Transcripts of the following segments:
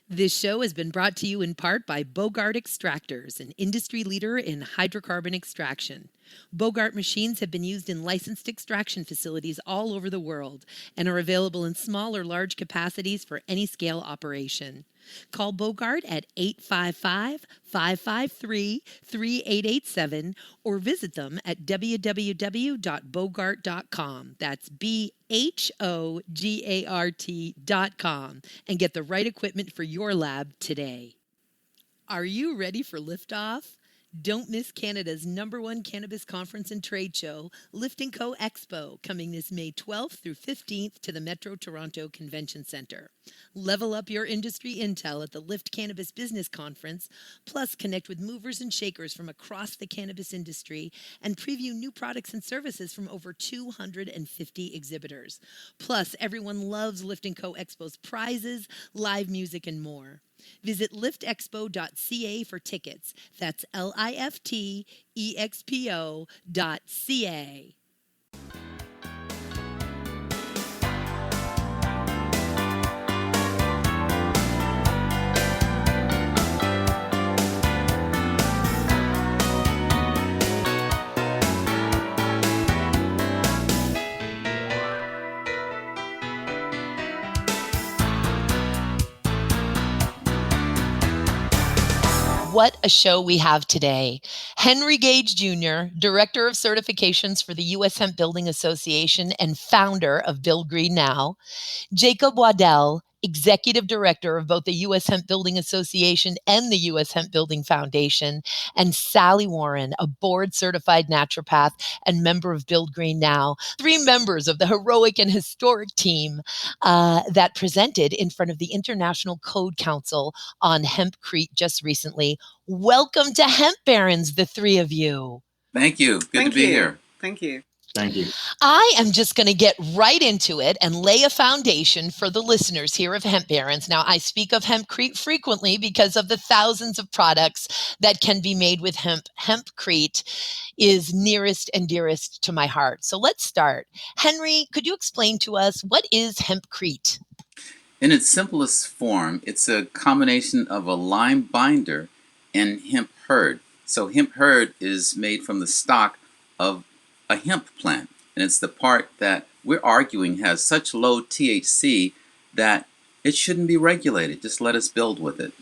This show has been brought to you in part by Bogart Extractors, an industry leader in hydrocarbon extraction. Bogart machines have been used in licensed extraction facilities all over the world and are available in small or large capacities for any scale operation. Call Bogart at 855-553-3887 or visit them at www.bogart.com. That's BHOGART.com and get the right equipment for your lab today. Are you ready for liftoff? Don't miss Canada's #1 cannabis conference and trade show, Lyft & Co. Expo, coming this May 12th through 15th to the Metro Toronto Convention Centre. Level up your industry intel at the Lyft Cannabis Business Conference, plus connect with movers and shakers from across the cannabis industry and preview new products and services from over 250 exhibitors. Plus, everyone loves Lyft & Co. Expo's prizes, live music, and more. Visit liftexpo.ca for tickets. That's liftexpo.ca. What a show we have today. Henry Gage Jr., Director of Certifications for the US-hemp-building-association and founder of Build Green Now. Jacob-Waddell, Executive Director of both the US-hemp-building-association and the US-hemp-building Foundation. And Sally-Warren, a board-certified naturopath and member of Build Green Now. 3 members of the heroic and historic team that presented in front of the International Code Council on Hempcrete just recently. Welcome to Hemp Barons, the 3 of you. Thank you. Good to be here. Thank you. Thank you. I am just going to get right into it and lay a foundation for the listeners here of Hemp Barons. Now, I speak of Hempcrete frequently because of the thousands of products that can be made with hemp. Hempcrete is nearest and dearest to my heart. So let's start. Henry, could you explain to us what is Hempcrete? In its simplest form, it's a combination of a lime binder and hemp hurd. So hemp hurd is made from the stock of a hemp plant, and it's the part that we're arguing has such low THC that it shouldn't be regulated. Just let us build with it.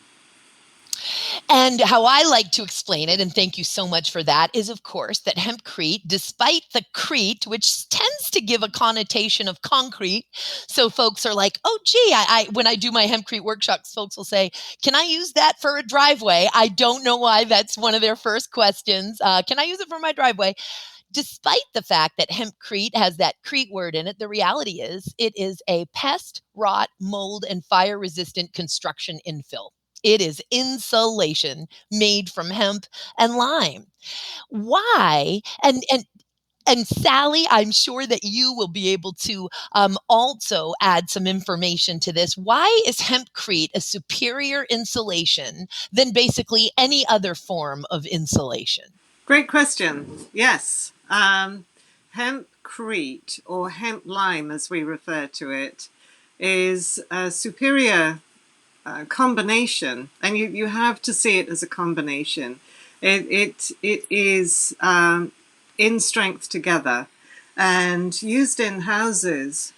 And how I like to explain it, and thank you so much for that, is of course that Hempcrete, despite the Crete, which tends to give a connotation of concrete, so folks are like, oh gee, I when I do my Hempcrete workshops, folks will say, can I use that for a driveway? I don't know why that's one of their first questions. Can I use it for my driveway? Despite the fact that Hempcrete has that Crete word in it, the reality is it is a pest, rot, mold, and fire-resistant construction infill. It is insulation made from hemp and lime. Why? And Sally, I'm sure that you will be able to also add some information to this. Why is Hempcrete a superior insulation than basically any other form of insulation? Great question. Yes. Hempcrete, or hemp lime as we refer to it, is a superior combination, and you have to see it as a combination. It is in strength together, and used in houses,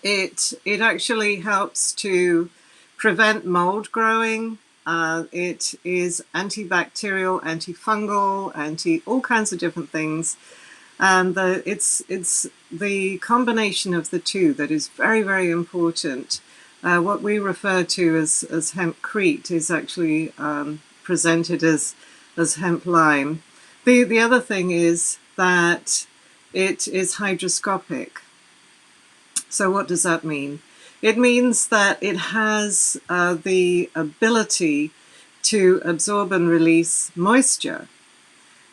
it actually helps to prevent mold growing. It is antibacterial, antifungal, all kinds of different things. And it's the combination of the two that is very, very important. What we refer to as Hempcrete is actually presented as hemp lime. The other thing is that it is hygroscopic. So what does that mean? It means that it has the ability to absorb and release moisture.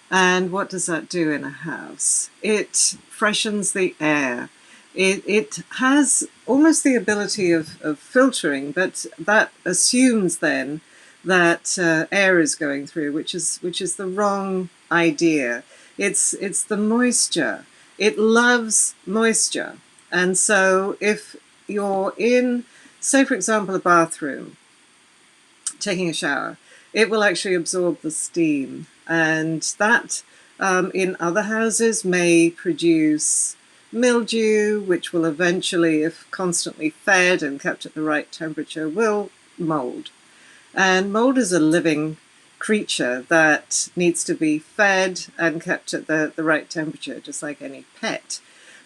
And what does that do in a house? It freshens the air. It has almost the ability of filtering, but that assumes then that air is going through, which is the wrong idea. It's the moisture. It loves moisture. And so if you're in, say for example, a bathroom, taking a shower, it will actually absorb the steam. And that in other houses may produce mildew, which will eventually, if constantly fed and kept at the right temperature, will mold. And mold is a living creature that needs to be fed and kept at the right temperature, just like any pet,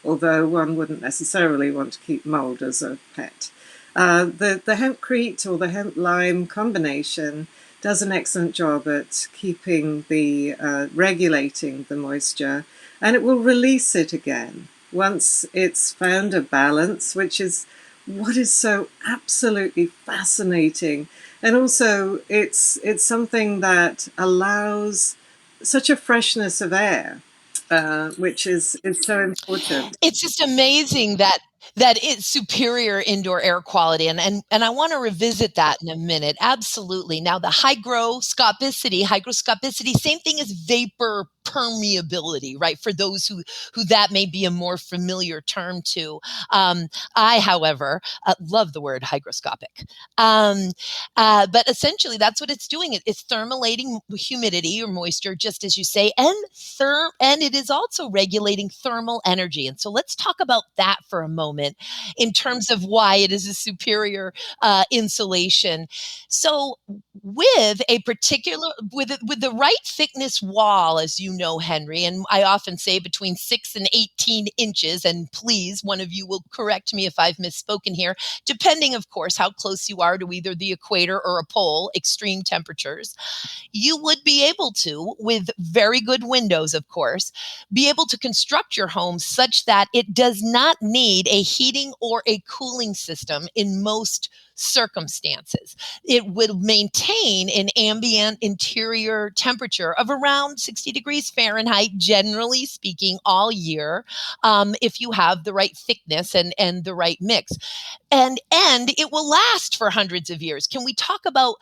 although one wouldn't necessarily want to keep mold as a pet. The Hempcrete or the hemp lime combination does an excellent job at keeping the regulating the moisture, and it will release it again once it's found a balance, which is what is so absolutely fascinating. And also, it's something that allows such a freshness of air, which is so important. It's just amazing that it's superior indoor air quality, and I want to revisit that in a minute. Absolutely. Now, the hygroscopicity, same thing as vapor permeability, right? For those who that may be a more familiar term to. I, however, love the word hygroscopic. But essentially, that's what it's doing. It's thermalating humidity or moisture, just as you say, and it is also regulating thermal energy. And so let's talk about that for a moment in terms of why it is a superior insulation. So with a particular with the right thickness wall, as you know, Henry, and I often say between 6 and 18 inches, and please, one of you will correct me if I've misspoken here, depending, of course, how close you are to either the equator or a pole, extreme temperatures, you would be able to, with very good windows, of course, be able to construct your home such that it does not need a heating or a cooling system in most circumstances. It will maintain an ambient interior temperature of around 60 degrees Fahrenheit, generally speaking, all year, if you have the right thickness and the right mix. And it will last for hundreds of years. Can we talk about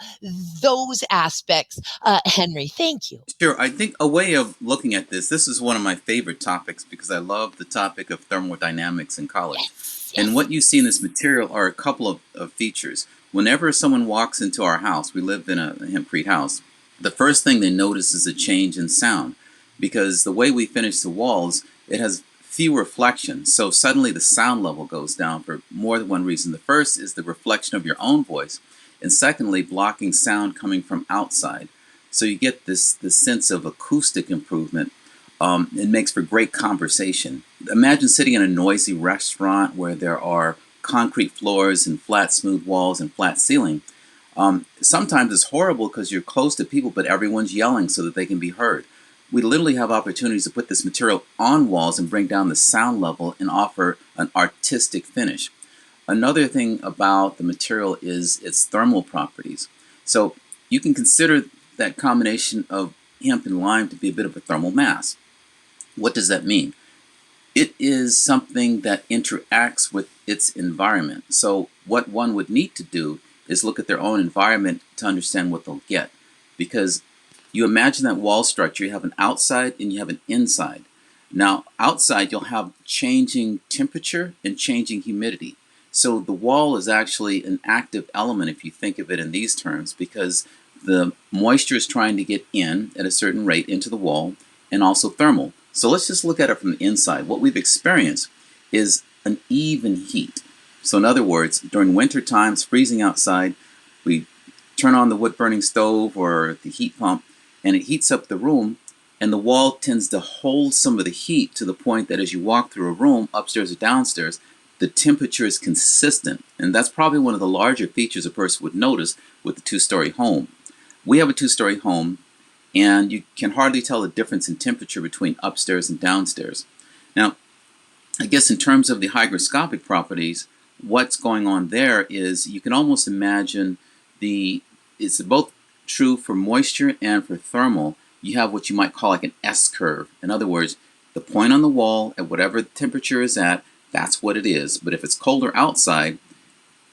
those aspects, Henry? Thank you. Sure. I think a way of looking at this is one of my favorite topics because I love the topic of thermodynamics in college. Yes, And yes. what you see in this material are a couple of features. Whenever someone walks into our house, we live in a hempcrete house, the first thing they notice is a change in sound because the way we finish the walls, it has few reflections. So suddenly the sound level goes down for more than one reason. The first is the reflection of your own voice, and secondly, blocking sound coming from outside. So you get this sense of acoustic improvement. It makes for great conversation. Imagine sitting in a noisy restaurant where there are concrete floors and flat, smooth walls and flat ceiling. Sometimes it's horrible because you're close to people, but everyone's yelling so that they can be heard. We literally have opportunities to put this material on walls and bring down the sound level and offer an artistic finish. Another thing about the material is its thermal properties. So you can consider that combination of hemp and lime to be a bit of a thermal mass. What does that mean? It is something that interacts with its environment. So what one would need to do is look at their own environment to understand what they'll get. Because you imagine that wall structure, you have an outside and you have an inside. Now, outside you'll have changing temperature and changing humidity. So the wall is actually an active element if you think of it in these terms because the moisture is trying to get in at a certain rate into the wall and also thermal. So let's just look at it from the inside. What we've experienced is an even heat. So in other words, during winter times, freezing outside, we turn on the wood-burning stove or the heat pump and it heats up the room, and the wall tends to hold some of the heat to the point that as you walk through a room, upstairs or downstairs, the temperature is consistent. And that's probably one of the larger features a person would notice with a two-story home. We have a two-story home, and you can hardly tell the difference in temperature between upstairs and downstairs. Now, I guess in terms of the hygroscopic properties, what's going on there is you can almost imagine it's both true for moisture and for thermal. You have what you might call like an S-curve. In other words, the point on the wall at whatever the temperature is at, that's what it is. But if it's colder outside,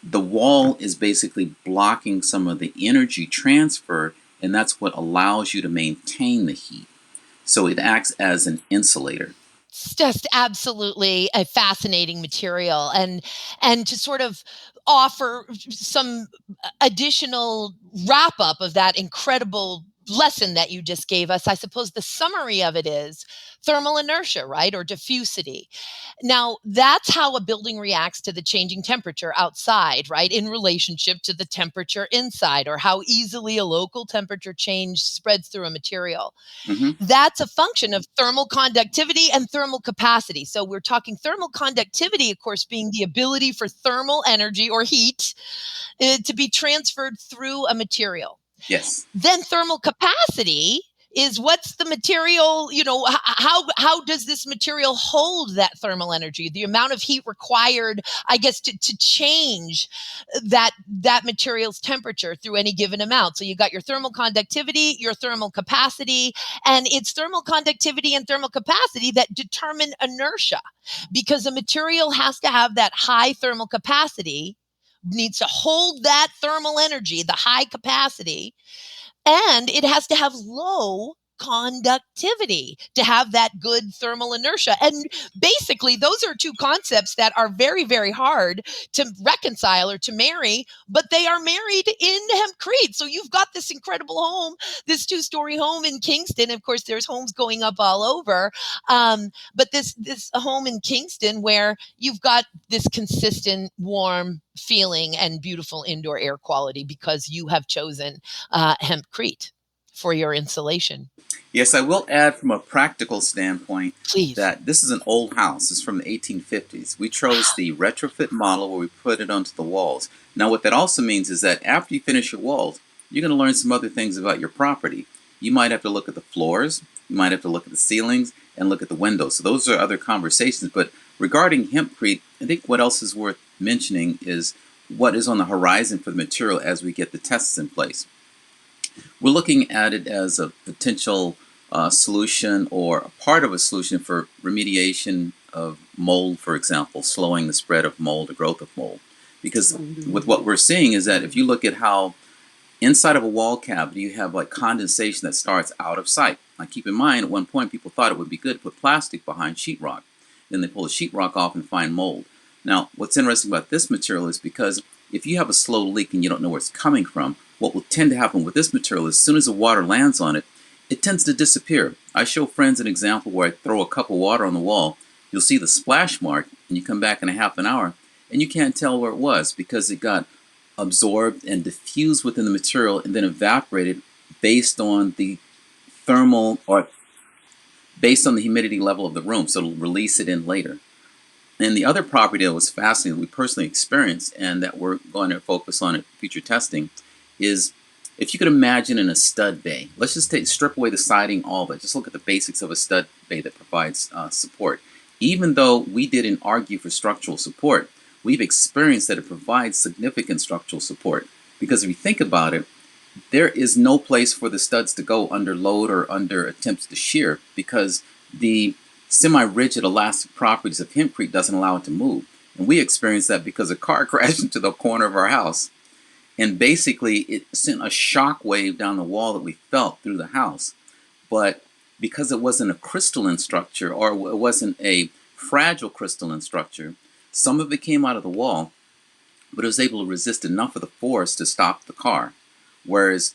the wall is basically blocking some of the energy transfer, and that's what allows you to maintain the heat. So it acts as an insulator. It's just absolutely a fascinating material, and to sort of offer some additional wrap up of that incredible lesson that you just gave us. I suppose the summary of it is thermal inertia, right? Or diffusivity. Now, that's how a building reacts to the changing temperature outside, right? In relationship to the temperature inside, or how easily a local temperature change spreads through a material. That's a function of thermal conductivity and thermal capacity. So we're talking thermal conductivity, of course, being the ability for thermal energy or heat to be transferred through a material. Yes. Then thermal capacity is what's the material, how does this material hold that thermal energy, the amount of heat required, I guess, to change that material's temperature through any given amount. So you got your thermal conductivity, your thermal capacity, and it's thermal conductivity and thermal capacity that determine inertia, because a material has to have that high thermal capacity, needs to hold that thermal energy, the high capacity, and it has to have low conductivity to have that good thermal inertia. And basically, those are two concepts that are very, very hard to reconcile or to marry, but they are married in Hempcrete. So you've got this incredible home, this 2-story home in Kingston. Of course, there's homes going up all over. But this home in Kingston where you've got this consistent, warm feeling and beautiful indoor air quality because you have chosen Hempcrete for your insulation. Yes, I will add from a practical standpoint Please. that this is an old house. It's from the 1850s. We chose the retrofit model where we put it onto the walls. Now, what that also means is that after you finish your walls, you're going to learn some other things about your property. You might have to look at the floors, you might have to look at the ceilings, and look at the windows. So those are other conversations. But regarding Hempcrete, I think what else is worth mentioning is what is on the horizon for the material as we get the tests in place. We're looking at it as a potential solution or a part of a solution for remediation of mold, for example, slowing the spread of mold, the growth of mold. Because with what we're seeing is that if you look at how inside of a wall cavity you have like condensation that starts out of sight. Now keep in mind, at one point people thought it would be good to put plastic behind sheetrock. Then they pull the sheetrock off and find mold. Now what's interesting about this material is because if you have a slow leak and you don't know where it's coming from, what will tend to happen with this material is as soon as the water lands on it, it tends to disappear. I show friends an example where I throw a cup of water on the wall. You'll see the splash mark, and you come back in a half an hour, and you can't tell where it was because it got absorbed and diffused within the material and then evaporated based on the thermal or based on the humidity level of the room. So it'll release it in later. And the other property that was fascinating, we personally experienced, and that we're going to focus on at future testing, is if you could imagine in a stud bay. Let's just strip away the siding, all of it. Just look at the basics of a stud bay that provides support. Even though we didn't argue for structural support, we've experienced that it provides significant structural support. Because if you think about it, there is no place for the studs to go under load or under attempts to shear because the semi-rigid elastic properties of Hempcrete doesn't allow it to move. And we experienced that because a car crashed into the corner of our house. And basically it sent a shock wave down the wall that we felt through the house. But because it wasn't a crystalline structure or it wasn't a fragile crystalline structure, some of it came out of the wall, but it was able to resist enough of the force to stop the car. Whereas,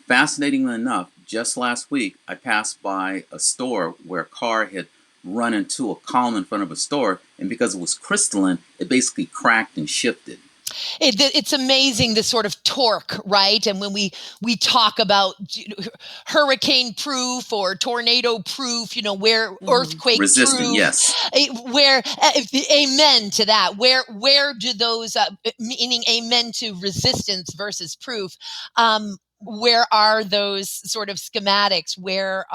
fascinatingly enough, just last week I passed by a store where a car had run into a column in front of a store, and because it was crystalline, it basically cracked and shifted. It's amazing, the sort of torque, right? And when we talk about hurricane proof or tornado proof, where earthquake resistant, proof, yes. Where amen to that. Where do those meaning amen to resistance versus proof? Where are those sort of schematics? Where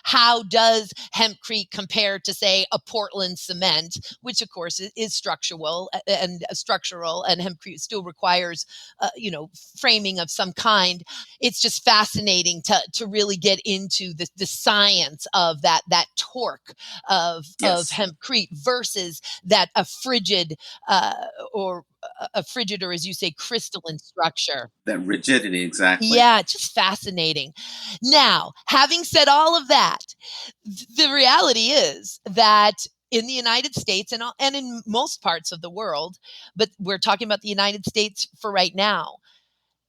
how does Hempcrete compare to, say, a Portland cement, which of course is structural, and Hempcrete still requires framing of some kind. It's just fascinating to really get into the science of that torque of Hempcrete versus that a frigid or as you say, crystalline structure. That rigidity, exactly. Yeah, just fascinating. Now, having said all of that, the reality is that in the United States and in most parts of the world, but we're talking about the United States for right now.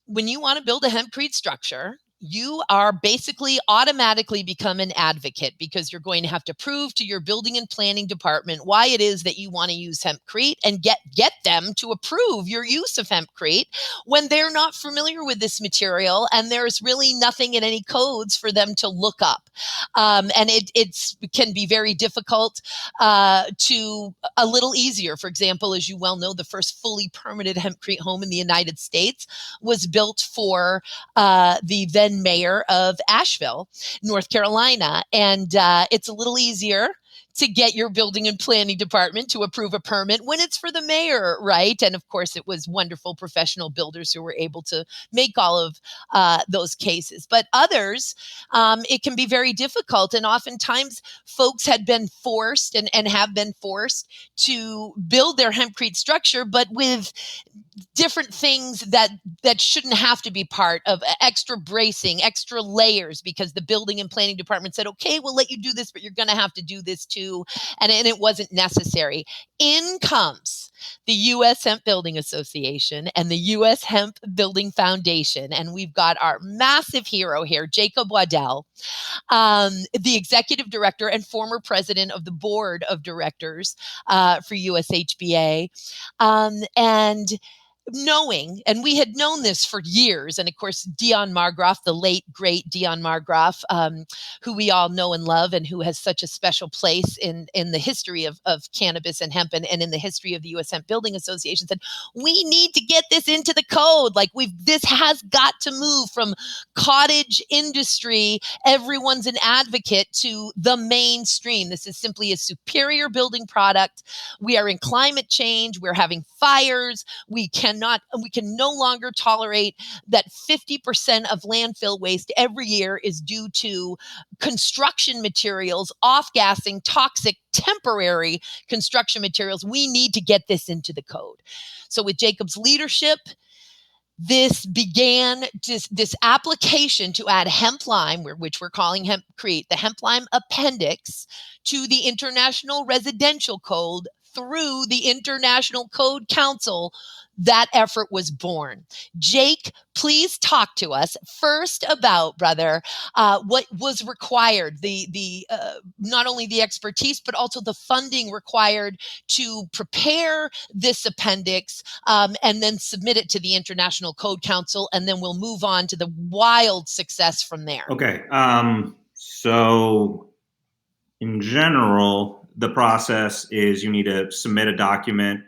When you want to build a hempcrete structure, you are basically automatically become an advocate, because you're going to have to prove to your building and planning department why it is that you want to use hempcrete, and get them to approve your use of hempcrete when they're not familiar with this material, and there's really nothing in any codes for them to look up. And it can be very difficult to a little easier. For example, as you well know, the first fully permitted hempcrete home in the United States was built for the then mayor of Asheville, North Carolina. And it's a little easier to get your building and planning department to approve a permit when it's for the mayor, right? And of course, it was wonderful professional builders who were able to make all of those cases. But others, it can be very difficult. And oftentimes, folks had been forced and have been forced to build their hempcrete structure, but with different things that shouldn't have to be part of extra bracing, extra layers, because the building and planning department said, okay, we'll let you do this, but you're going to have to do this too. And it wasn't necessary. In comes the US Hemp-Building Association and the US Hemp-Building Foundation. And we've got our massive hero here, Jacob-Waddell, the executive director and former president of the board of directors for USHBA. And knowing, and we had known this for years, and of course, Dion Margroff, the late, great Dion Margroff, who we all know and love, and who has such a special place in the history of cannabis and hemp, and in the history of the U.S. Hemp-Building Association, said, we need to get this into the code. Like, this has got to move from cottage industry, everyone's an advocate, to the mainstream. This is simply a superior building product. We are in climate change. We're having fires. We can no longer tolerate that 50% of landfill waste every year is due to construction materials, off-gassing, toxic, temporary construction materials. We need to get this into the code. So with Jacob's leadership, this began this application to add hemp lime, which we're calling Hempcrete, the hemp lime appendix, to the International Residential Code through the International Code Council. That effort was born. Jake, please talk to us first about, brother, what was required, the not only the expertise, but also the funding required to prepare this appendix, and then submit it to the International Code Council, and then we'll move on to the wild success from there. Okay. So in general, the process is you need to submit a document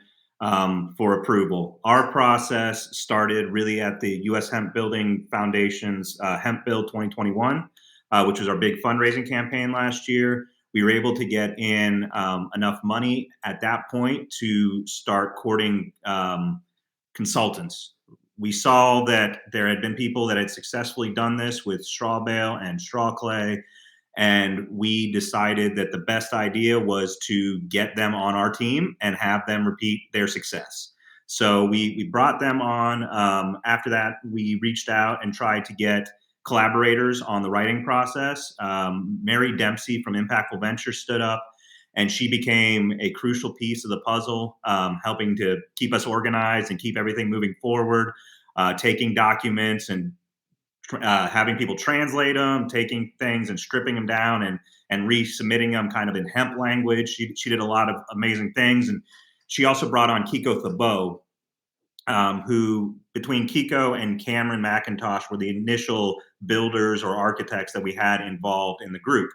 for approval. Our process started really at the U.S. Hemp-Building Foundation's Hemp Build 2021, which was our big fundraising campaign last year. We were able to get in enough money at that point to start courting consultants. We saw that there had been people that had successfully done this with straw bale and straw clay, and we decided that the best idea was to get them on our team and have them repeat their success. So we brought them on. After that, we reached out and tried to get collaborators on the writing process. Mary Dempsey from Impactful Ventures stood up, and she became a crucial piece of the puzzle, helping to keep us organized and keep everything moving forward, taking documents and having people translate them, taking things and stripping them down and resubmitting them kind of in hemp language. She did a lot of amazing things. And she also brought on Kiko Thabeau, who between Kiko and Cameron McIntosh were the initial builders or architects that we had involved in the group.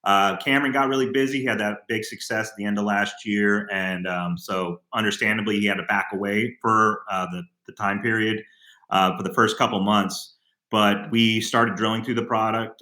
Cameron got really busy. He had that big success at the end of last year. And so understandably, he had to back away for the time period for the first couple months. But we started drilling through the product,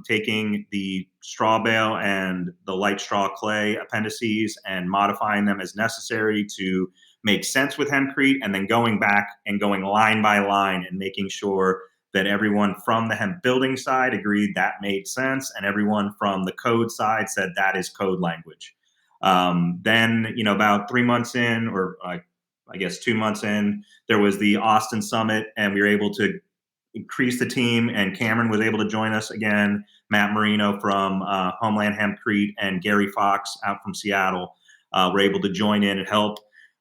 taking the straw bale and the light straw clay appendices and modifying them as necessary to make sense with hempcrete, and then going back and going line by line and making sure that everyone from the hemp building side agreed that made sense, and everyone from the code side said that is code language. Then, about 3 months in, or I guess 2 months in, there was the Austin Summit, and we were able to increased the team, and Cameron was able to join us again. Matt Marino from Homeland Hemp Crete and Gary Fox out from Seattle were able to join in and help.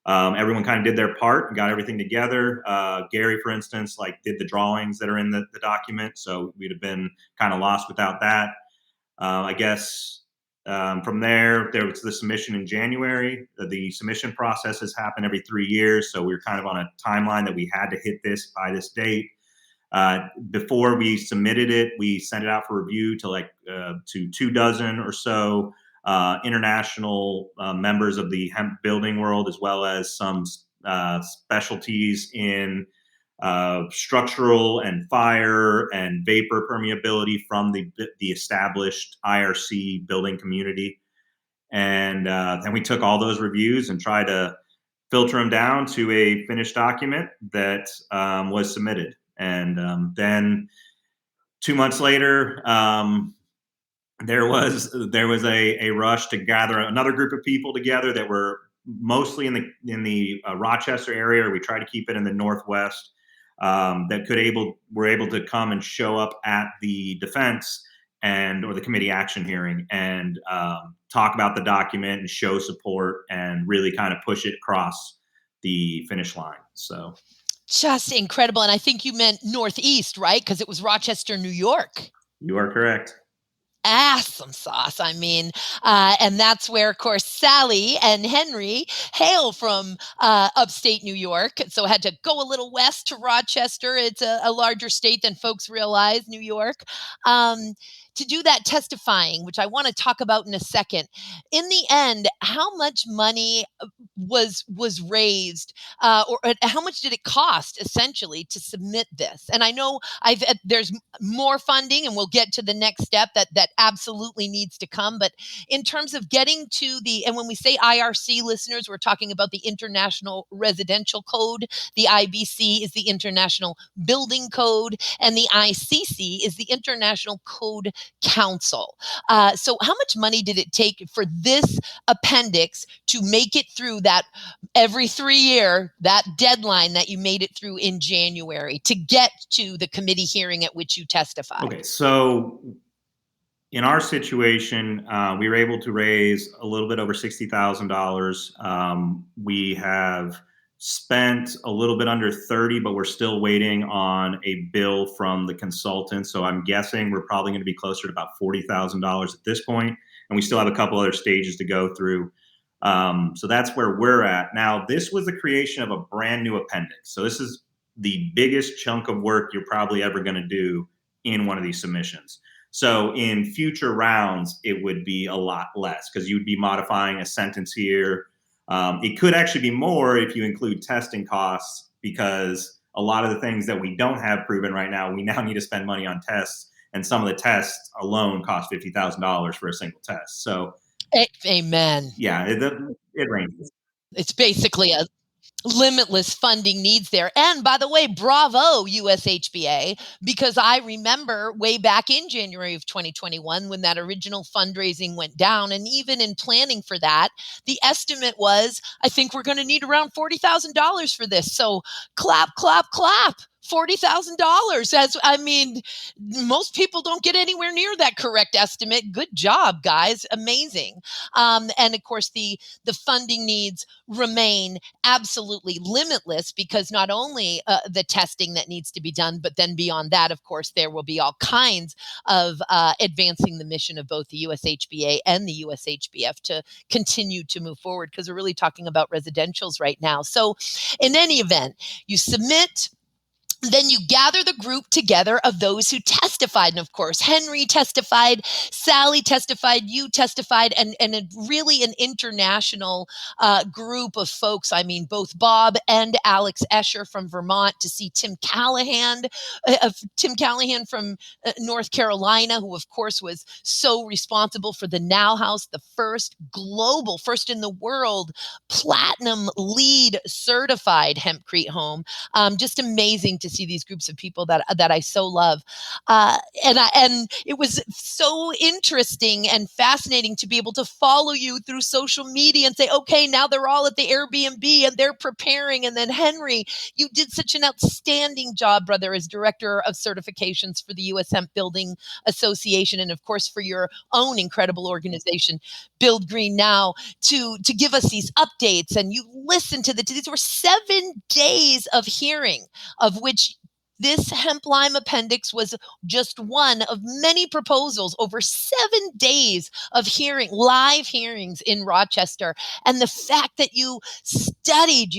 Everyone kind of did their part and got everything together. Gary, for instance, did the drawings that are in the document, so we'd have been kind of lost without that. I guess from there was the submission in January. The submission process has happened every 3 years, so we were kind of on a timeline that we had to hit this by this date. Before we submitted it, we sent it out for review to to 24 or so international members of the hemp building world, as well as some specialties in structural and fire and vapor permeability from the established IRC building community. And then we took all those reviews and tried to filter them down to a finished document that was submitted. And then 2 months later, there was a rush to gather another group of people together that were mostly in the Rochester area. We tried to keep it in the Northwest. That were able to come and show up at the defense or the committee action hearing and talk about the document and show support and really kind of push it across the finish line. So just incredible. And I think you meant Northeast, right? Because it was Rochester, New York. You are correct. Awesome sauce. I mean, and that's where, of course, Sally and Henry hail from upstate New York. So I had to go a little west to Rochester. It's a larger state than folks realize, New York. To do that testifying, which I want to talk about in a second. In the end, how much money was raised, or how much did it cost essentially to submit this? And I know there's more funding, and we'll get to the next step that absolutely needs to come. But in terms of getting to and when we say IRC, listeners, we're talking about the International Residential Code. The IBC is the International Building Code, and the ICC is the International Code Council. So how much money did it take for this appendix to make it through that every 3 year, that deadline that you made it through in January to get to the committee hearing at which you testified? Okay, so in our situation, we were able to raise a little bit over $60,000. We have spent a little bit under 30, but we're still waiting on a bill from the consultant. So I'm guessing we're probably going to be closer to about $40,000 at this point, and we still have a couple other stages to go through. So that's where we're at. Now, this was the creation of a brand new appendix. So this is the biggest chunk of work you're probably ever going to do in one of these submissions. So in future rounds, it would be a lot less because you would be modifying a sentence here. It could actually be more if you include testing costs, because a lot of the things that we don't have proven right now, we now need to spend money on tests. And some of the tests alone cost $50,000 for a single test. So, amen. Yeah, it ranges. It's basically a limitless funding needs there. And by the way, bravo, USHBA, because I remember way back in January of 2021 when that original fundraising went down. And even in planning for that, the estimate was, I think we're going to need around $40,000 for this. So clap, clap, clap. $40,000. I mean, most people don't get anywhere near that correct estimate. Good job, guys. Amazing. And of course, the funding needs remain absolutely limitless, because not only the testing that needs to be done, but then beyond that, of course, there will be all kinds of advancing the mission of both the USHBA and the USHBF to continue to move forward, because we're really talking about residentials right now. So in any event, you submit. Then you gather the group together of those who testified. And of course, Henry testified, Sally testified, you testified, and really an international group of folks. I mean, both Bob and Alex Escher from Vermont, to see Tim Callahan from North Carolina, who of course was so responsible for the Now House, the first in the world, platinum LEED certified Hempcrete home. Just amazing to see these groups of people that I so love. And it was so interesting and fascinating to be able to follow you through social media and say, okay, now they're all at the Airbnb and they're preparing. And then Henry, you did such an outstanding job, brother, as director of certifications for the US Hemp-Building Association, and of course for your own incredible organization, Build Green Now, to give us these updates. And you listened to these were 7 days of hearing, of which this hemp lime appendix was just one of many proposals over 7 days of live hearings in Rochester. And the fact that you studied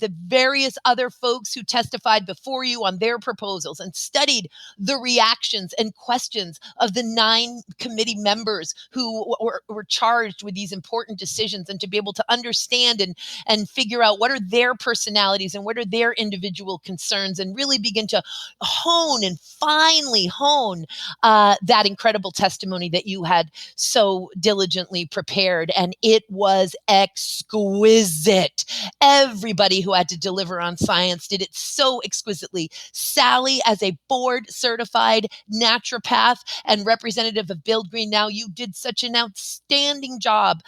the various other folks who testified before you on their proposals and studied the reactions and questions of the 9 committee members who were charged with these important decisions, and to be able to understand and figure out what are their personalities and what are their individual concerns, and really begin to finally hone that incredible testimony that you had so diligently prepared. And it was exquisite. Everybody who had to deliver on science did it so exquisitely. Sally, as a board certified naturopath and representative of Build Green Now, you did such an outstanding job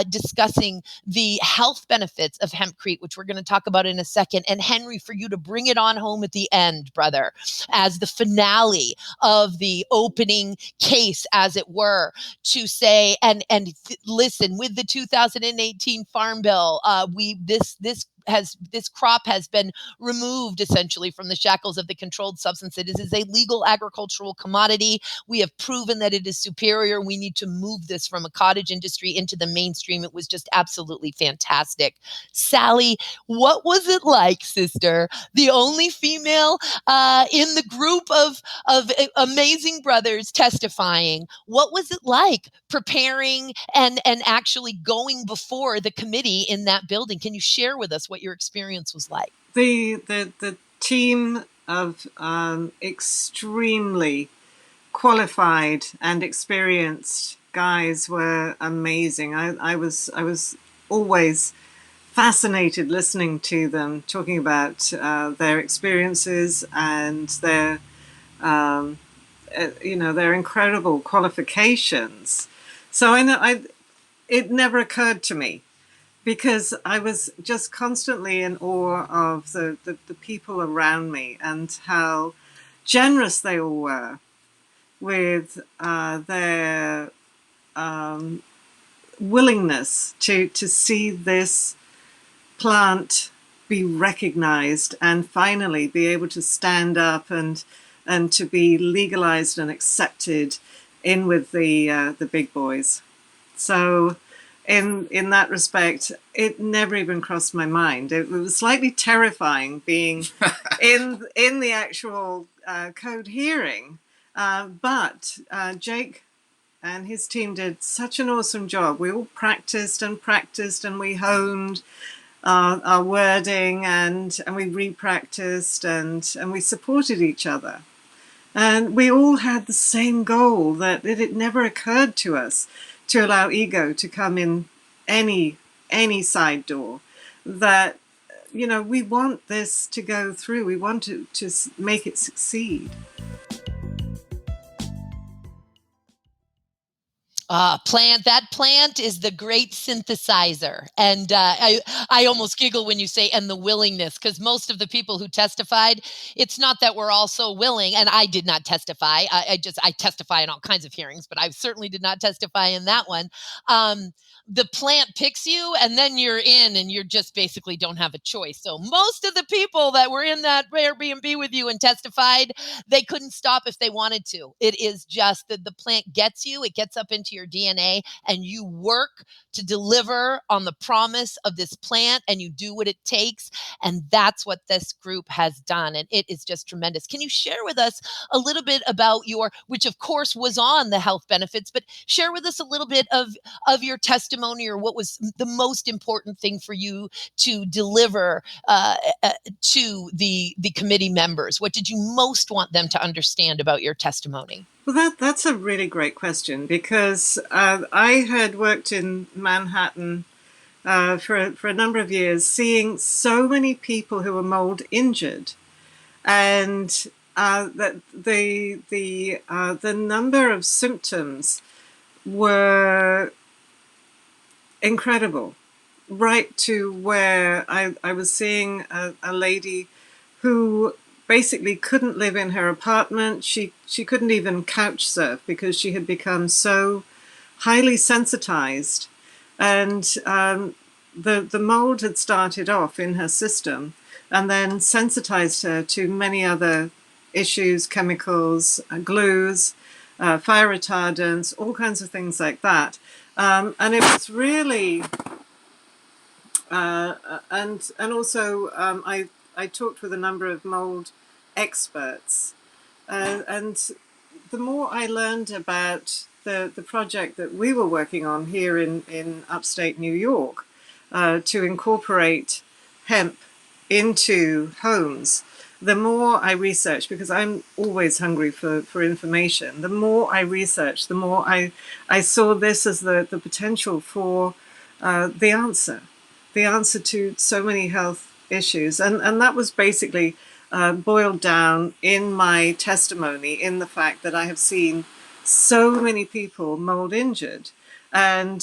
discussing the health benefits of Hempcrete, which we're going to talk about in a second. And Henry, for you to bring it on home at the end, brother, as the finale of the opening case, as it were, to say, listen, with the 2018 Farm Bill, this crop has been removed essentially from the shackles of the controlled substance. It is a legal agricultural commodity. We have proven that it is superior. We need to move this from a cottage industry into the mainstream. It was just absolutely fantastic. Sally, what was it like, sister? The only female in the group of amazing brothers testifying. What was it like preparing and actually going before the committee in that building? Can you share with us what your experience was like? The team of extremely qualified and experienced guys were amazing. I was always fascinated listening to them talking about their experiences and their their incredible qualifications. So it never occurred to me, because I was just constantly in awe of the people around me and how generous they all were with their willingness to see this plant be recognized and finally be able to stand up and to be legalized and accepted in with the big boys. So in that respect, it never even crossed my mind. It was slightly terrifying being in the actual code hearing, but Jake and his team did such an awesome job. We all practiced and we honed our wording and we re-practiced and we supported each other. And we all had the same goal, that it never occurred to us to allow ego to come in any side door. That, we want this to go through. We want to make it succeed. That plant is the great synthesizer. And I almost giggle when you say, and the willingness, because most of the people who testified, it's not that we're all so willing. And I did not testify. I testify in all kinds of hearings, but I certainly did not testify in that one. The plant picks you, and then you're in, and you're just basically don't have a choice. So most of the people that were in that Airbnb with you and testified, they couldn't stop if they wanted to. It is just that the plant gets you, it gets up into your DNA, and you work to deliver on the promise of this plant, and you do what it takes. And that's what this group has done. And it is just tremendous. Can you share with us a little bit about which of course was on the health benefits, but share with us a little bit of your testimony, or what was the most important thing for you to deliver to the committee members? What did you most want them to understand about your testimony? Well, that's a really great question, because I had worked in Manhattan for a number of years, seeing so many people who were mold injured and that the number of symptoms were incredible, right to where I was seeing a lady who basically couldn't live in her apartment. She couldn't even couch surf because she had become so highly sensitized, and the mold had started off in her system and then sensitized her to many other issues, chemicals, glues, fire retardants, all kinds of things like that. And it was really, and also I talked with a number of mold experts, and the more I learned about the project that we were working on here in upstate New York, to incorporate hemp into homes, the more I researched, because I'm always hungry for information, the more I researched, the more I saw this as the potential for the answer to so many health issues. And that was basically boiled down in my testimony in the fact that I have seen so many people mold injured. And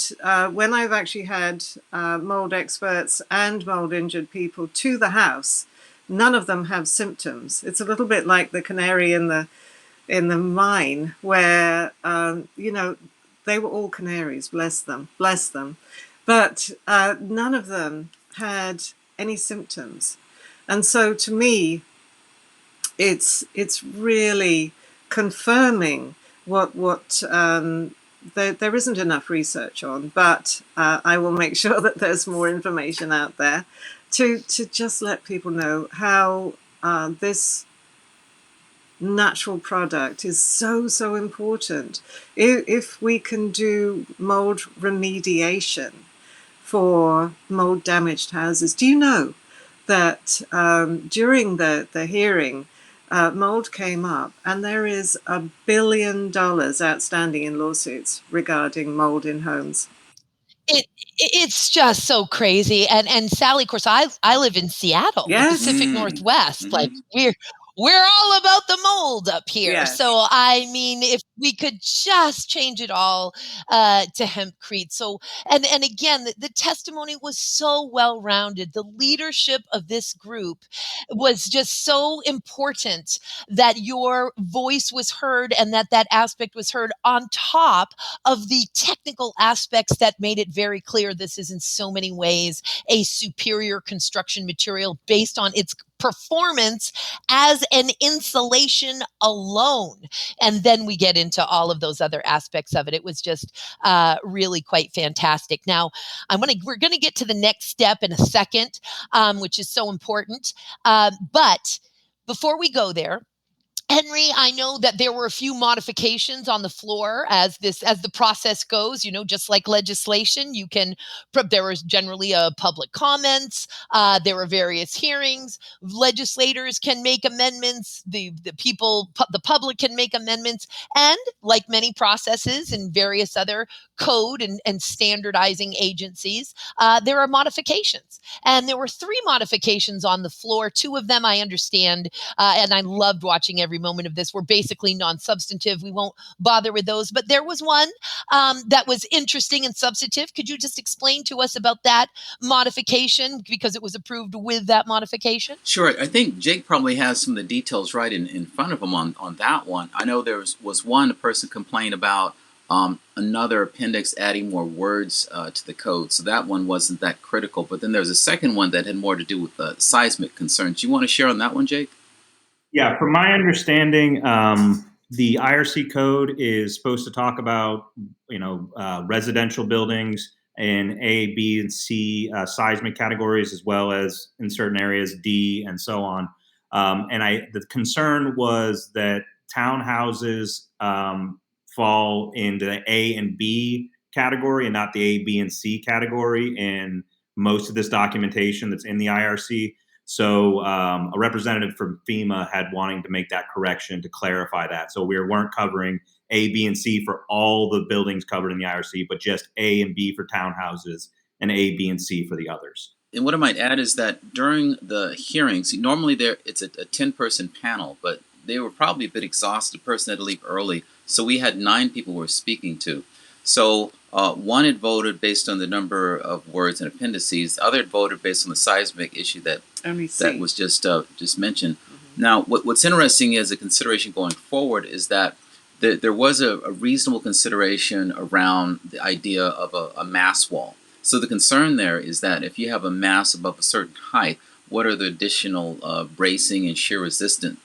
when I've actually had mold experts and mold injured people to the house, none of them have symptoms. It's a little bit like the canary in the mine, where they were all canaries, bless them, but none of them had any symptoms. And so to me, it's really confirming what there isn't enough research on, but I will make sure that there's more information out there to just let people know how this natural product is so important. If we can do mold remediation for mold damaged houses, do you know that during the hearing, mold came up, and there is $1 billion outstanding in lawsuits regarding mold in homes? It's just so crazy, and Sally, of course, I live in Seattle, the Yes, Pacific Northwest, like, we're all about the mold up here, yes. so, I mean, if we could just change it all, to hempcrete, so and again, the testimony was so well-rounded, the leadership of this group was just so important that your voice was heard and that aspect was heard on top of the technical aspects that made it very clear this is in so many ways a superior construction material based on its performance as an insulation alone. And then we get into all of those other aspects of it. It was just really quite fantastic. Now, we're going to get to the next step in a second, which is so important. But before we go there, Henry, I know that there were a few modifications on the floor as the process goes. You know, just like legislation, there was generally a public comments. There were various hearings. Legislators can make amendments. The public can make amendments, and like many processes in various other code and standardizing agencies, there are modifications. And there were 3 modifications on the floor. 2 of them I understand, and I loved watching every moment of this, were basically non-substantive. We won't bother with those, but there was one that was interesting and substantive. Could you just explain to us about that modification, because it was approved with that modification? Sure. I think Jake probably has some of the details right in front of him on that one. I know there was one, a person complained about another appendix adding more words to the code. So that one wasn't that critical. But then there's a second one that had more to do with seismic concerns. Do you want to share on that one, Jake? Yeah, from my understanding, the IRC code is supposed to talk about, residential buildings in A, B, and C seismic categories, as well as in certain areas D and so on. And the concern was that townhouses fall into the A and B category and not the A, B, and C category in most of this documentation that's in the IRC. So a representative from FEMA had wanting to make that correction to clarify that. So we weren't covering A, B, and C for all the buildings covered in the IRC, but just A and B for townhouses and A, B, and C for the others. And what I might add is that during the hearings, normally it's a 10-person panel, but they were probably a bit exhausted. The person had to leave early, so we had 9 people we were speaking to. So one had voted based on the number of words and appendices. The other had voted based on the seismic issue that was just mentioned. Mm-hmm. Now, what's interesting as a consideration going forward is that there was a reasonable consideration around the idea of a mass wall. So the concern there is that if you have a mass above a certain height, what are the additional bracing and shear resistant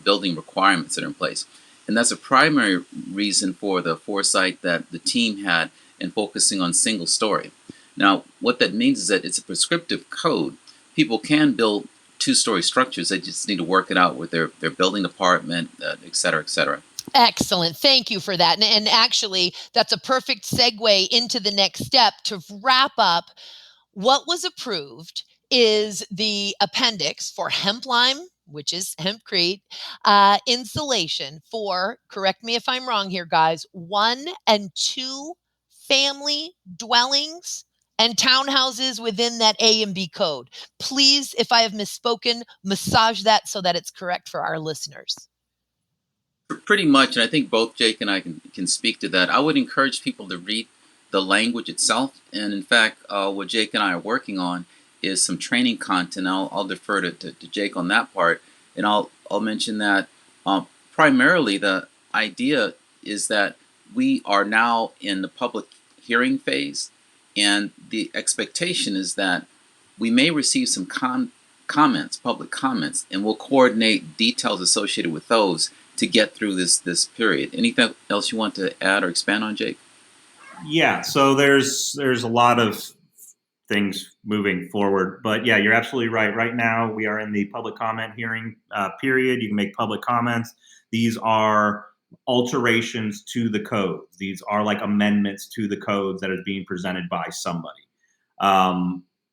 building requirements that are in place? And that's a primary reason for the foresight that the team had in focusing on single story. Now, what that means is that it's a prescriptive code. People can build 2-story structures. They just need to work it out with their building department, et cetera, et cetera. Excellent. Thank you for that. And actually, that's a perfect segue into the next step to wrap up. What was approved is the appendix for hemp lime, which is Hempcrete, insulation for, correct me if I'm wrong here, guys, 1 and 2 family dwellings and townhouses within that A and B code. Please, if I have misspoken, massage that so that it's correct for our listeners. Pretty much, and I think both Jake and I can speak to that. I would encourage people to read the language itself, and in fact, what Jake and I are working on is some training content. I'll defer to Jake on that part, and I'll mention that primarily the idea is that we are now in the public hearing phase, and the expectation is that we may receive some comments, public comments, and we'll coordinate details associated with those to get through this period. Anything else you want to add or expand on, Jake? Yeah, so there's a lot of things moving forward, but yeah, you're absolutely right. Right now, we are in the public comment hearing period. You can make public comments. These are alterations to the codes. These are like amendments to the codes that are being presented by somebody.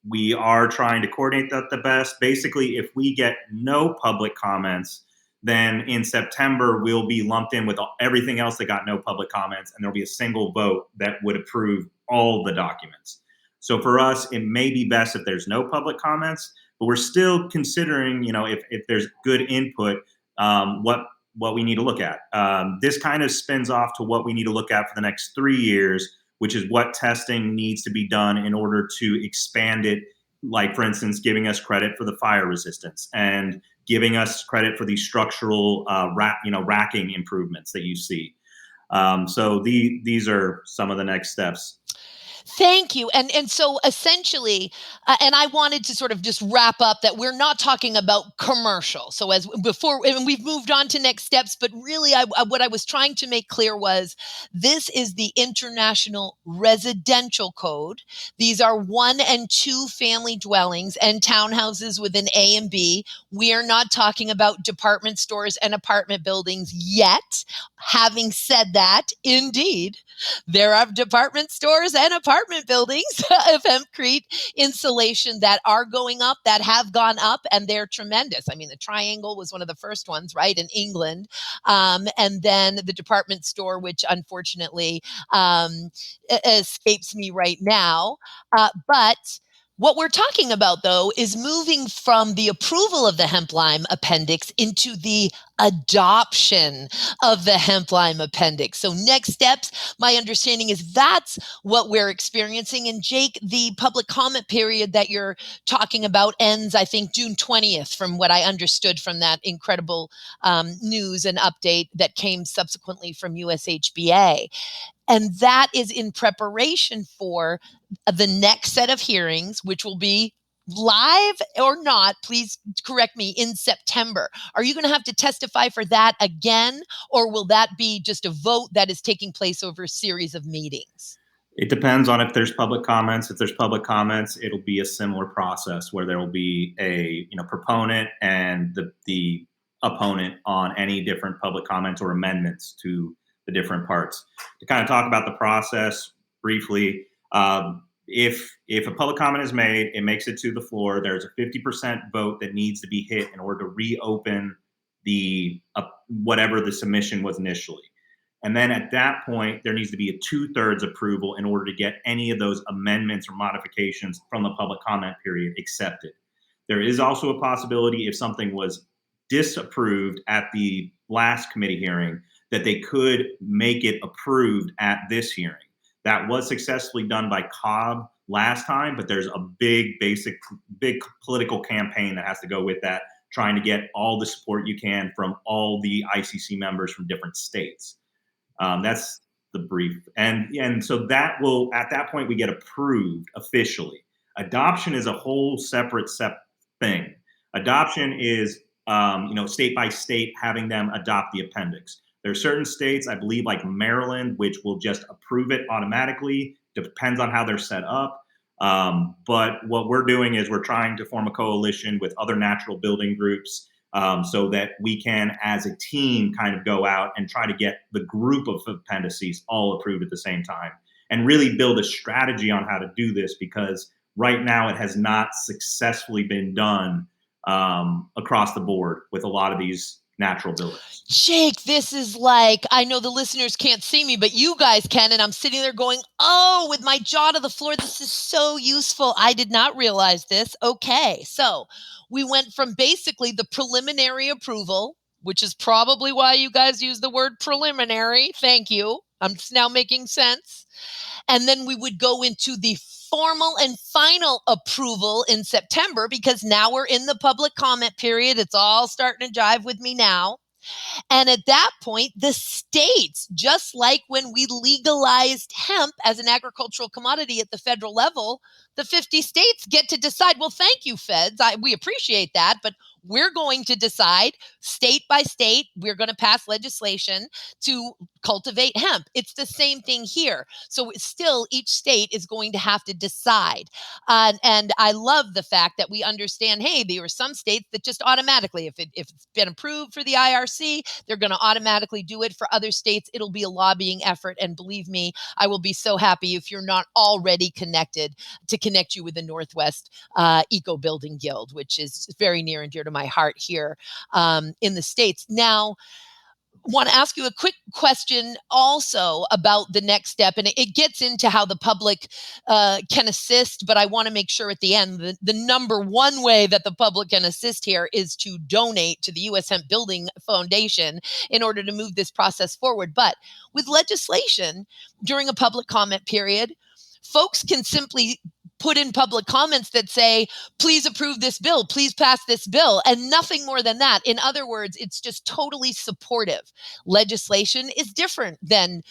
We are trying to coordinate that the best. Basically, if we get no public comments, then in September, we'll be lumped in with everything else that got no public comments, and there'll be a single vote that would approve all the documents. So for us, it may be best if there's no public comments, but we're still considering, if there's good input, what we need to look at. This kind of spins off to what we need to look at for the next 3 years, which is what testing needs to be done in order to expand it. Like, for instance, giving us credit for the fire resistance and giving us credit for these structural racking improvements that you see. So these are some of the next steps. Thank you. And so essentially, and I wanted to sort of just wrap up that we're not talking about commercial. So as before, and we've moved on to next steps, but really what I was trying to make clear was this is the International Residential Code. These are 1 and 2 family dwellings and townhouses within A and B. We are not talking about department stores and apartment buildings yet. Having said that, indeed, there are department stores and apartment buildings of Hempcrete insulation that are going up, that have gone up, and they're tremendous. I mean, the Triangle was one of the first ones, right, in England. And then the department store, which unfortunately escapes me right now. But what we're talking about, though, is moving from the approval of the hemp lime appendix into the adoption of the hemp lime appendix. So next steps, my understanding is that's what we're experiencing. And Jake, the public comment period that you're talking about ends, I think, June 20th, from what I understood from that incredible news and update that came subsequently from USHBA. And that is in preparation for the next set of hearings, which will be live or not, please correct me, in September. Are you going to have to testify for that again, or will that be just a vote that is taking place over a series of meetings? It depends on if there's public comments. If there's public comments, it'll be a similar process where there will be a proponent and the opponent on any different public comments or amendments to the different parts. To kind of talk about the process briefly, if a public comment is made, it makes it to the floor. There's a 50% vote that needs to be hit in order to reopen the whatever the submission was initially. And then at that point, there needs to be a 2/3 approval in order to get any of those amendments or modifications from the public comment period accepted. There is also a possibility if something was disapproved at the last committee hearing, that they could make it approved at this hearing. That was successfully done by Cobb last time, but there's a big political campaign that has to go with that, trying to get all the support you can from all the ICC members from different states. That's the brief. And so that will, at that point, we get approved officially. Adoption is a whole separate thing. Adoption is, state by state, having them adopt the appendix. There are certain states, I believe, like Maryland, which will just approve it automatically. Depends on how they're set up. But what we're doing is we're trying to form a coalition with other natural building groups, so that we can, as a team, kind of go out and try to get the group of appendices all approved at the same time, and really build a strategy on how to do this, because right now it has not successfully been done across the board with a lot of these natural buildings. Jake, this is like, I know the listeners can't see me, but you guys can. And I'm sitting there going, oh, with my jaw to the floor, this is so useful. I did not realize this. Okay. So we went from basically the preliminary approval, which is probably why you guys use the word preliminary. Thank you. I'm now making sense. And then we would go into the formal and final approval in September, because now we're in the public comment period. It's all starting to jive with me now. And at that point, the states, just like when we legalized hemp as an agricultural commodity at the federal level, the 50 states get to decide, well, thank you, feds. We appreciate that, but we're going to decide state by state, we're going to pass legislation to cultivate hemp. It's the same thing here. So still, each state is going to have to decide. And I love the fact that we understand, hey, there are some states that just automatically, if it's been approved for the IRC, they're going to automatically do it. For other states, it'll be a lobbying effort. And believe me, I will be so happy if you're not already connected to connect you with the Northwest Eco Building Guild, which is very near and dear to my heart here in the States. Now, want to ask you a quick question also about the next step, and it gets into how the public can assist, but I want to make sure at the end, the number one way that the public can assist here is to donate to the US Hemp Building Foundation in order to move this process forward. But with legislation during a public comment period, folks can simply put in public comments that say, please approve this bill, please pass this bill, and nothing more than that. In other words, it's just totally supportive. Legislation is different than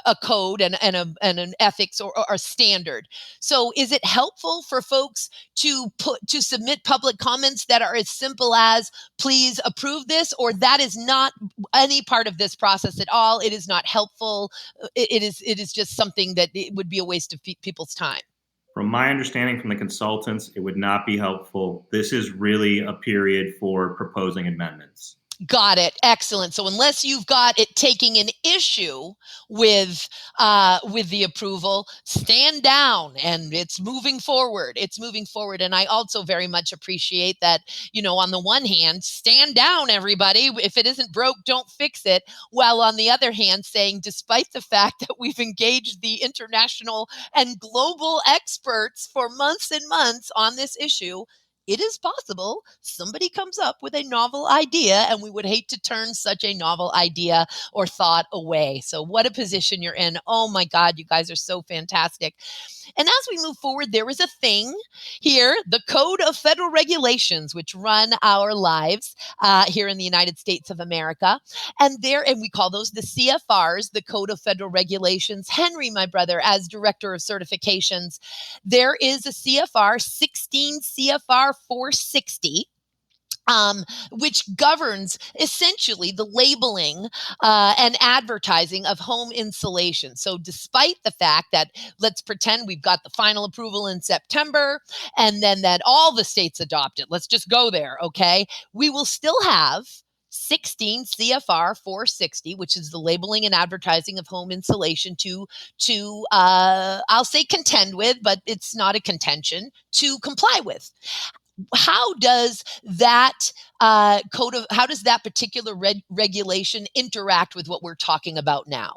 a code and an ethics or a standard. So is it helpful for folks to submit public comments that are as simple as, please approve this, or that is not any part of this process at all? It is not helpful. It is just something that it would be a waste of people's time. From my understanding from the consultants, it would not be helpful. This is really a period for proposing amendments. Got it. Excellent. So unless you've got it taking an issue with the approval, stand down, and it's moving forward. It's moving forward. And I also very much appreciate that, on the one hand, stand down, everybody. If it isn't broke, don't fix it. While on the other hand, saying, despite the fact that we've engaged the international and global experts for months and months on this issue, it is possible somebody comes up with a novel idea, and we would hate to turn such a novel idea or thought away. So what a position you're in. Oh my God, you guys are so fantastic. And as we move forward, there is a thing here, the Code of Federal Regulations, which run our lives here in the United States of America. And we call those the CFRs, the Code of Federal Regulations. Henry, my brother, as Director of Certifications, there is a CFR, 16 CFR 460, which governs essentially the labeling and advertising of home insulation. So despite the fact that, let's pretend we've got the final approval in September and then that all the states adopt it, let's just go there, okay? We will still have 16 CFR 460, which is the labeling and advertising of home insulation to I'll say contend with, but it's not a contention, to comply with. how does that how does that particular regulation interact with what we're talking about now?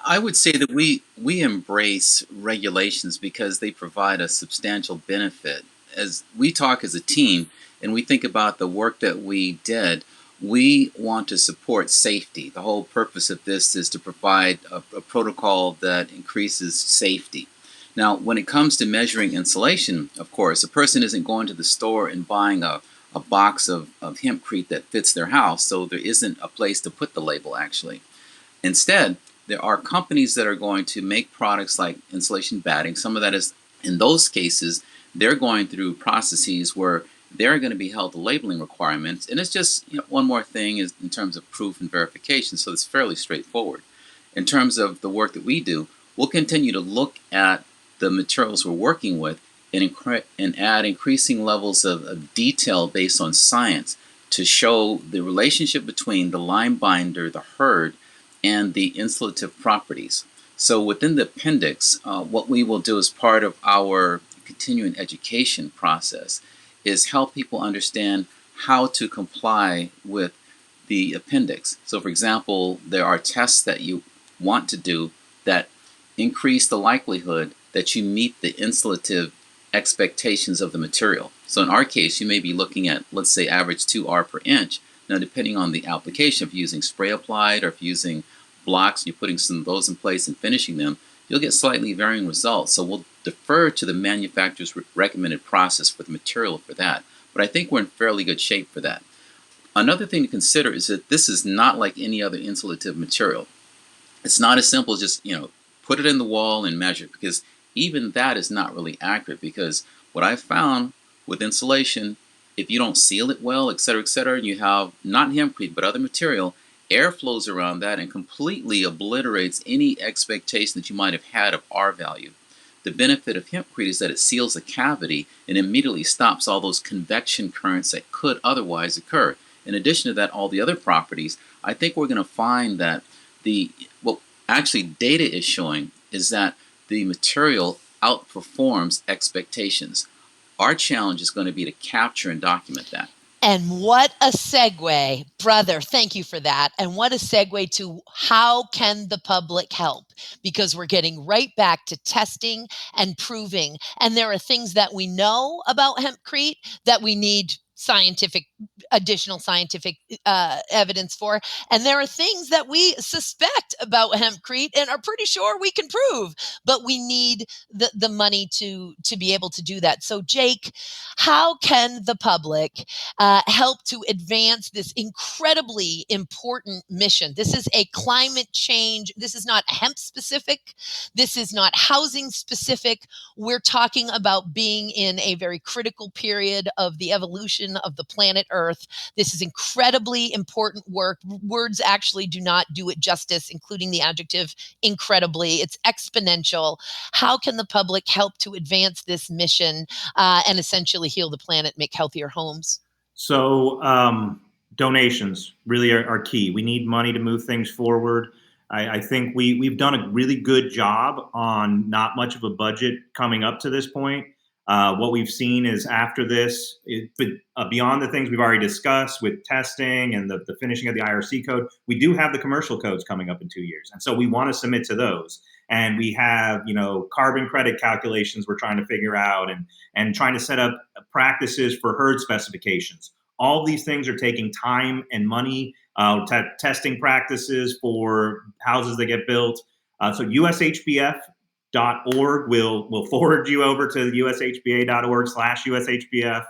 I would say that we embrace regulations because they provide a substantial benefit. As we talk as a team and we think about the work that we did, we want to support safety. The whole purpose of this is to provide a protocol that increases safety. Now, when it comes to measuring insulation, of course, a person isn't going to the store and buying a box of Hempcrete that fits their house, so there isn't a place to put the label actually. Instead, there are companies that are going to make products like insulation batting. Some of that is, in those cases, they're going through processes where they're going to be held to labeling requirements. And it's just one more thing is in terms of proof and verification. So it's fairly straightforward. In terms of the work that we do, we'll continue to look at the materials we're working with and add increasing levels of detail based on science to show the relationship between the lime binder, the hurd, and the insulative properties. So within the appendix, what we will do as part of our continuing education process is help people understand how to comply with the appendix. So for example, there are tests that you want to do that increase the likelihood that you meet the insulative expectations of the material. So in our case, you may be looking at, let's say, average 2R per inch. Now, depending on the application, if you're using spray applied or if you're using blocks, you're putting some of those in place and finishing them, you'll get slightly varying results. So we'll defer to the manufacturer's recommended process for the material for that. But I think we're in fairly good shape for that. Another thing to consider is that this is not like any other insulative material. It's not as simple as just, put it in the wall and measure, because even that is not really accurate, because what I found with insulation, if you don't seal it well, et cetera, and you have not hempcrete but other material, air flows around that and completely obliterates any expectation that you might have had of R value. The benefit of hempcrete is that it seals a cavity and immediately stops all those convection currents that could otherwise occur. In addition to that, all the other properties, I think we're going to find that what actually data is showing is that the material outperforms expectations. Our challenge is going to be to capture and document that. And what a segue, brother. Thank you for that. And what a segue to how can the public help? Because we're getting right back to testing and proving. And there are things that we know about hempcrete that we need additional scientific evidence for. And there are things that we suspect about hempcrete and are pretty sure we can prove, but we need the money to be able to do that. So Jake, how can the public help to advance this incredibly important mission? This is a climate change. This is not hemp specific. This is not housing specific. We're talking about being in a very critical period of the evolution of the planet Earth. This is incredibly important work. Words actually do not do it justice, including the adjective incredibly. It's exponential. How can the public help to advance this mission and essentially heal the planet, make healthier homes? So donations really are key. We need money to move things forward. I think we've done a really good job on not much of a budget coming up to this point. What we've seen is after this, beyond the things we've already discussed with testing and the finishing of the IRC code, we do have the commercial codes coming up in 2 years. And so we want to submit to those. And we have, carbon credit calculations we're trying to figure out and trying to set up practices for herd specifications. All these things are taking time and money, testing practices for houses that get built. So ushbf.org will forward you over to ushba.org/ushbf.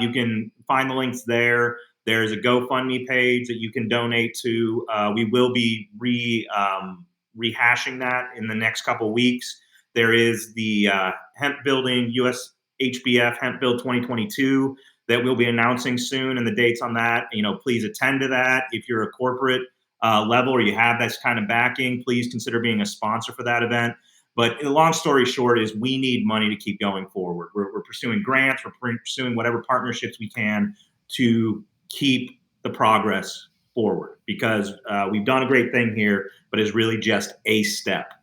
You can find the links there. There's a GoFundMe page that you can donate to. We will be rehashing that in the next couple of weeks. There is the hemp building us-hbf hemp build 2022 that we'll be announcing soon, and the dates on that. Please attend to that. If you're a corporate level or you have this kind of backing, please consider being a sponsor for that event. But the long story short is we need money to keep going forward. We're pursuing grants. We're pursuing whatever partnerships we can to keep the progress forward, because we've done a great thing here, but it's really just a step,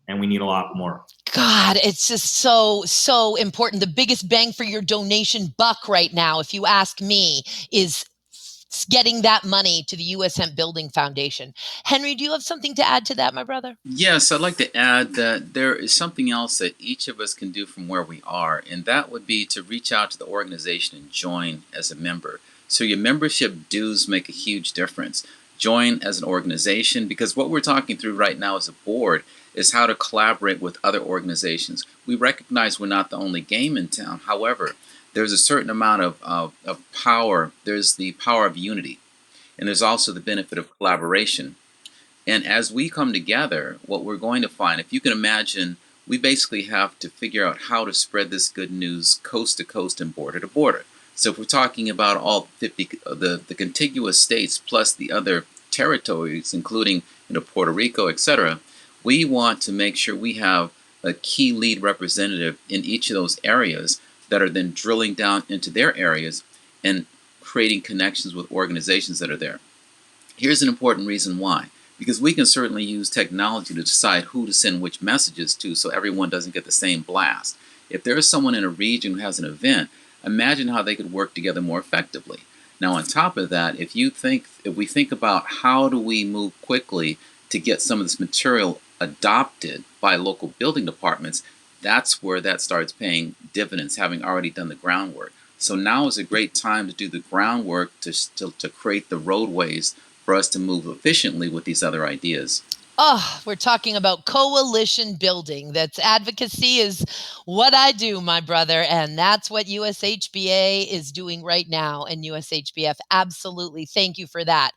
and we need a lot more. God, it's just so important. The biggest bang for your donation buck right now, if you ask me, is getting that money to the U.S. Hemp Building Foundation. Henry, do you have something to add to that, my brother? Yes, I'd like to add that there is something else that each of us can do from where we are, and that would be to reach out to the organization and join as a member. So your membership dues make a huge difference. Join as an organization, because what we're talking through right now as a board is how to collaborate with other organizations. We recognize we're not the only game in town. However, there's a certain amount of power. There's the power of unity, and there's also the benefit of collaboration. And as we come together, what we're going to find, if you can imagine, we basically have to figure out how to spread this good news coast to coast and border to border. So if we're talking about all 50, the contiguous states plus the other territories, including Puerto Rico, etc., we want to make sure we have a key lead representative in each of those areas that are then drilling down into their areas and creating connections with organizations that are there. Here's an important reason why. Because we can certainly use technology to decide who to send which messages to so everyone doesn't get the same blast. If there is someone in a region who has an event, imagine how they could work together more effectively. Now, on top of that, if we think about how do we move quickly to get some of this material adopted by local building departments, that's where that starts paying dividends, having already done the groundwork. So now is a great time to do the groundwork to create the roadways for us to move efficiently with these other ideas. Oh, we're talking about coalition building. That's advocacy is what I do, my brother. And that's what USHBA is doing right now. And USHBF, absolutely. Thank you for that.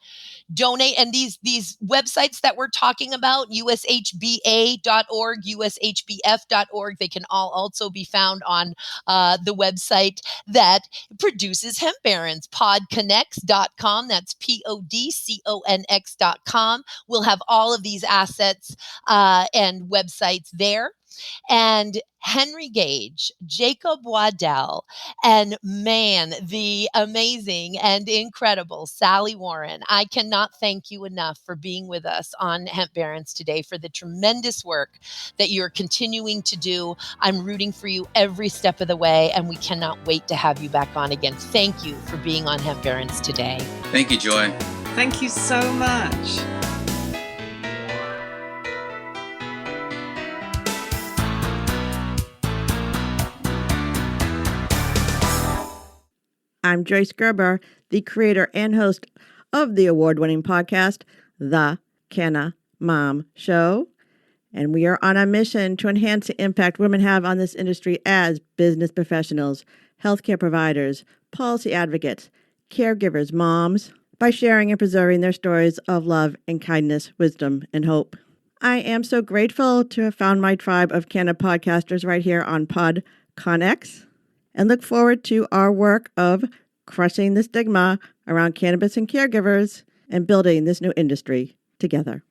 Donate. And these websites that we're talking about, ushba.org, ushbf.org, they can all also be found on the website that produces Hemp Barons, PodConx.com. That's PodConx.com. We'll have all of these assets and websites there. And Henry Gage, Jacob Waddell, and man, the amazing and incredible Sally Warren. I cannot thank you enough for being with us on Hemp Barons today, for the tremendous work that you're continuing to do. I'm rooting for you every step of the way, and we cannot wait to have you back on again. Thank you for being on Hemp Barons today. Thank you, Joy. Thank you so much. I'm Joyce Gerber, the creator and host of the award-winning podcast, The Canna Mom Show. And we are on a mission to enhance the impact women have on this industry as business professionals, healthcare providers, policy advocates, caregivers, moms, by sharing and preserving their stories of love and kindness, wisdom, and hope. I am so grateful to have found my tribe of Canna podcasters right here on PodConx, and look forward to our work of crushing the stigma around cannabis and caregivers and building this new industry together.